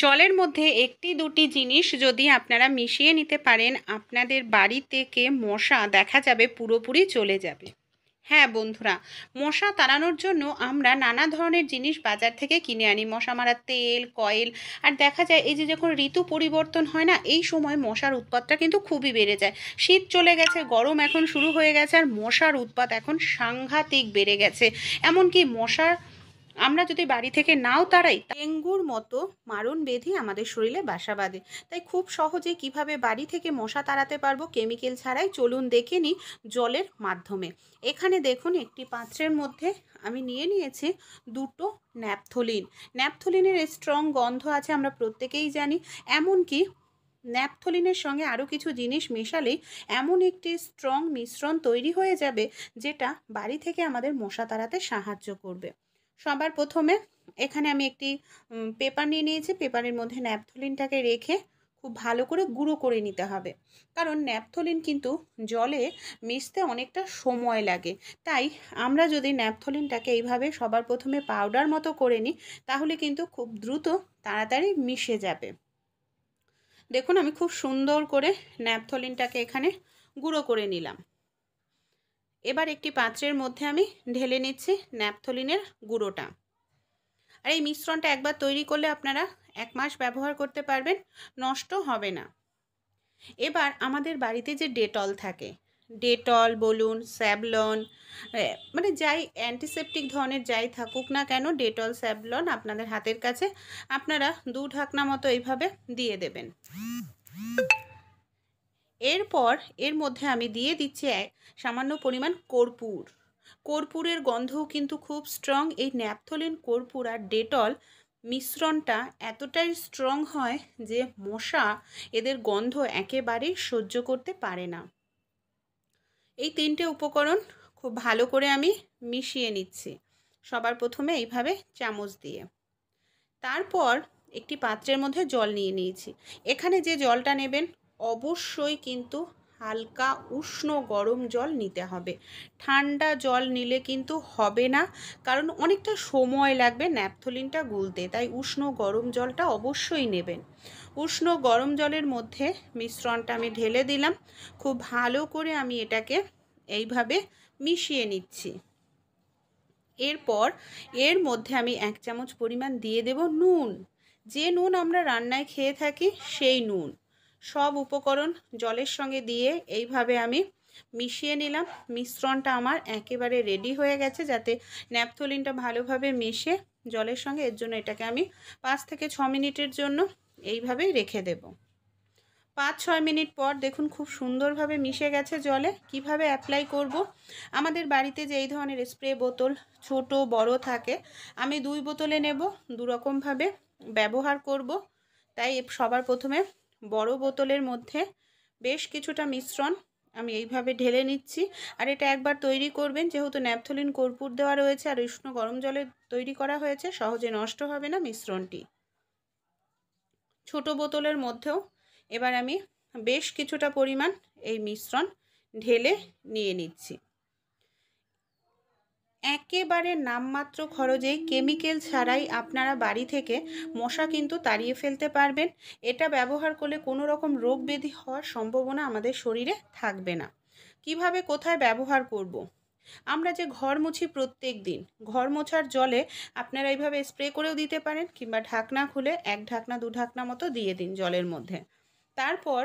জলের মধ্যে একটি দুটি জিনিস যদি আপনারা মিশিয়ে নিতে পারেন, আপনাদের বাড়ি থেকে মশা দেখা যাবে পুরোপুরি চলে যাবে। হ্যাঁ বন্ধুরা, মশা তাড়ানোর জন্য আমরা নানা ধরনের জিনিস বাজার থেকে কিনে আনি, মশা মারার তেল, কয়েল। আর দেখা যায় এই যে যখন ঋতু পরিবর্তন হয় না, এই সময় মশার উৎপাতটা কিন্তু খুবই বেড়ে যায়। শীত চলে গেছে, গরম এখন শুরু হয়ে গেছে, আর মশার উৎপাত এখন সাংঘাতিক বেড়ে গেছে। এমনকি মশার আমরা যদি বাড়ি থেকে নাও তাড়াই, ডেঙ্গুর মতো মারণ ব্যাধি আমাদের শরীরে বাসা বাঁধে। তাই খুব সহজে কিভাবে বাড়ি থেকে মশা তাড়াতে পারবো কেমিক্যাল ছাড়াই, চলুন দেখে নিই জলের মাধ্যমে। এখানে দেখুন একটি পাত্রের মধ্যে আমি নিয়ে নিয়েছি দুটো ন্যাপথলিন। ন্যাপথলিনের স্ট্রং গন্ধ আছে, আমরা প্রত্যেকেই জানি। এমনকি ন্যাপথলিনের সঙ্গে আরও কিছু জিনিস মেশালেই এমন একটি স্ট্রং মিশ্রণ তৈরি হয়ে যাবে, যেটা বাড়ি থেকে আমাদের মশা তাড়াতে সাহায্য করবে। সবার প্রথমে এখানে আমি একটি পেপার নিয়ে নিয়েছি। পেপারের মধ্যে ন্যাপথলিনটাকে রেখে খুব ভালো করে গুঁড়ো করে নিতে হবে, কারণ ন্যাপথলিন কিন্তু জলে মিশতে অনেকটা সময় লাগে। তাই আমরা যদি ন্যাপথলিনটাকে এইভাবে সবার প্রথমে পাউডার মতো করে নিই, তাহলে কিন্তু খুব দ্রুত তাড়াতাড়ি মিশে যাবে। দেখুন আমি খুব সুন্দর করে ন্যাপথলিনটাকে এখানে গুঁড়ো করে নিলাম। এবার একটি পাত্রের মধ্যে আমি ঢেলে নিচ্ছি ন্যাপথলিনের গুঁড়োটা। আর এই মিশ্রণটা একবার তৈরি করলে আপনারা 1 মাস ব্যবহার করতে পারবেন, নষ্ট হবে না। এবার আমাদের বাড়িতে যে ডেটল থাকে, ডেটল বলুন, স্যাভলন, মানে যাই অ্যান্টিসেপটিক ধরনের যাই থাকুক না কেন, ডেটল স্যাভলন আপনাদের হাতের কাছে, আপনারা 2 ঢাকনা মতো এইভাবে দিয়ে দেবেন। এরপর এর মধ্যে আমি দিয়ে দিচ্ছি সামান্য পরিমাণ কর্পূর। কর্পূরের গন্ধও কিন্তু খুব স্ট্রং। এই ন্যাপথলিন, কর্পূর আর ডেটল মিশ্রণটা এতটাই স্ট্রং হয় যে মশা এদের গন্ধ একেবারেই সহ্য করতে পারে না। এই 3টে উপকরণ খুব ভালো করে আমি মিশিয়ে নিচ্ছি, সবার প্রথমে এইভাবে চামচ দিয়ে। তারপর একটি পাত্রের মধ্যে জল নিয়ে নিয়েছি। এখানে যে জলটা নেবেন অবশ্যই কিন্তু হালকা উষ্ণ গরম জল নিতে হবে। ঠান্ডা জল নিলে কিন্তু হবে না, কারণ অনেকটা সময় লাগবে ন্যাপথলিনটা গুলতে। তাই উষ্ণ গরম জলটা অবশ্যই নেবেন। উষ্ণ গরম জলের মধ্যে মিশ্রণটা আমি ঢেলে দিলাম। খুব ভালো করে আমি এটাকে এইভাবে মিশিয়ে নিচ্ছি। এরপর এর মধ্যে আমি 1 চামচ পরিমাণ দিয়ে দেব নুন। যে নুন আমরা রান্নায় খেয়ে থাকি সেই নুন। সব উপকরণ জলের সঙ্গে দিয়ে এইভাবে আমি মিশিয়ে নিলাম। মিশ্রণটা আমার একেবারে রেডি হয়ে গেছে, যাতে ন্যাপথলিনটা ভালোভাবে মিশে জলের সঙ্গে। এর জন্য এটাকে আমি 5 থেকে 6 মিনিটের জন্য এইভাবেই রেখে দেব। 5-6 মিনিট পর দেখুন খুব সুন্দরভাবে মিশে গেছে জলে। কিভাবে অ্যাপ্লাই করব? আমাদের বাড়িতে যে এই ধরনের স্প্রে বোতল ছোট বড় থাকে, আমি 2 বোতলে নেব, 2 রকমভাবে ব্যবহার করব। তাই সবার প্রথমে বড় বোতলের মধ্যে বেশ কিছুটা মিশ্রণ আমি এইভাবে ঢেলে নিচ্ছি। আর এটা একবার তৈরি করবেন, যেহেতু ন্যাপথলিন, কর্পূর দেওয়া রয়েছে আর উষ্ণ গরম জলে তৈরি করা হয়েছে, সহজে নষ্ট হবে না মিশ্রণটি। ছোট বোতলের মধ্যেও এবার আমি বেশ কিছুটা পরিমাণ এই মিশ্রণ ঢেলে নিয়ে নিচ্ছি। একেবারে নামমাত্র খরচেই, কেমিক্যাল ছাড়াই আপনারা বাড়ি থেকে মশা কিন্তু তাড়িয়ে ফেলতে পারবেন। এটা ব্যবহার করলে কোনো রকম রোগ ব্যাধি হওয়ার সম্ভাবনা আমাদের শরীরে থাকবে না। কিভাবে, কোথায় ব্যবহার করব? আমরা যে ঘর মুছি প্রত্যেক দিন, ঘর মোছার জলে আপনারা এইভাবে স্প্রে করেও দিতে পারেন, কিংবা ঢাকনা খুলে 1 ঢাকনা 2 ঢাকনা মতো দিয়ে দিন জলের মধ্যে। তারপর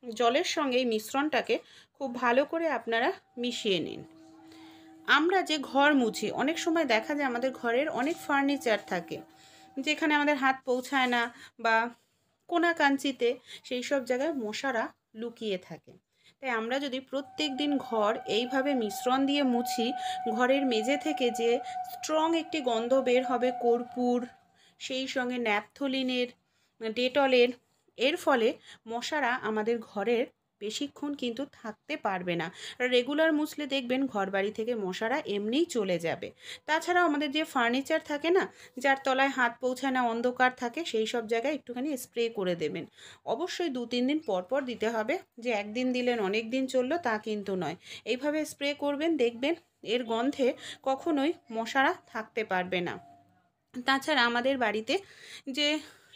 জলের সঙ্গে এই মিশ্রণটাকে খুব ভালো করে আপনারা মিশিয়ে নিন। আমরা যে ঘর মুছি, অনেক সময় দেখা যায় আমাদের ঘরের অনেক ফার্নিচার থাকে যেখানে আমাদের হাত পৌঁছায় না, বা কোনা কাঞ্চিতে সেই সব জায়গায় মশারা লুকিয়ে থাকে। তাই আমরা যদি প্রত্যেক দিন ঘর এইভাবে মিশ্রণ দিয়ে মুছি, ঘরের মেঝে থেকে যে স্ট্রং একটি গন্ধ বের হবে কর্পূর, সেই সঙ্গে ন্যাপথলিনের, ডেটলের, এর ফলে মশারা আমাদের ঘরের বেশিক্ষণ কিন্তু থাকতে পারবে না। রেগুলার মুছলে দেখবেন ঘর বাড়ি থেকে মশারা এমনিই চলে যাবে। তাছাড়াও আমাদের যে ফার্নিচার থাকে না, যার তলায় হাত পৌঁছায় না, অন্ধকার থাকে, সেই সব জায়গায় একটুখানি স্প্রে করে দেবেন। অবশ্যই 2-3 দিন পর পর দিতে হবে। যে একদিন দিলেন অনেক দিন চললো তা কিন্তু নয়। এইভাবে স্প্রে করবেন, দেখবেন এর গন্ধে কখনোই মশারা থাকতে পারবে না। তাছাড়া আমাদের বাড়িতে যে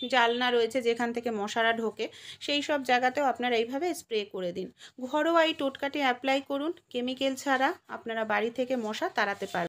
জানলা রয়েছে যেখান থেকে মশারা ঢোকে, সেই সব জায়গাতেও আপনারা এইভাবে স্প্রে করে দিন। ঘরোয়া এই টোটকাটি অ্যাপ্লাই করুন, কেমিক্যাল ছাড়া আপনারা বাড়ি থেকে মশা তাড়াতে পারবেন।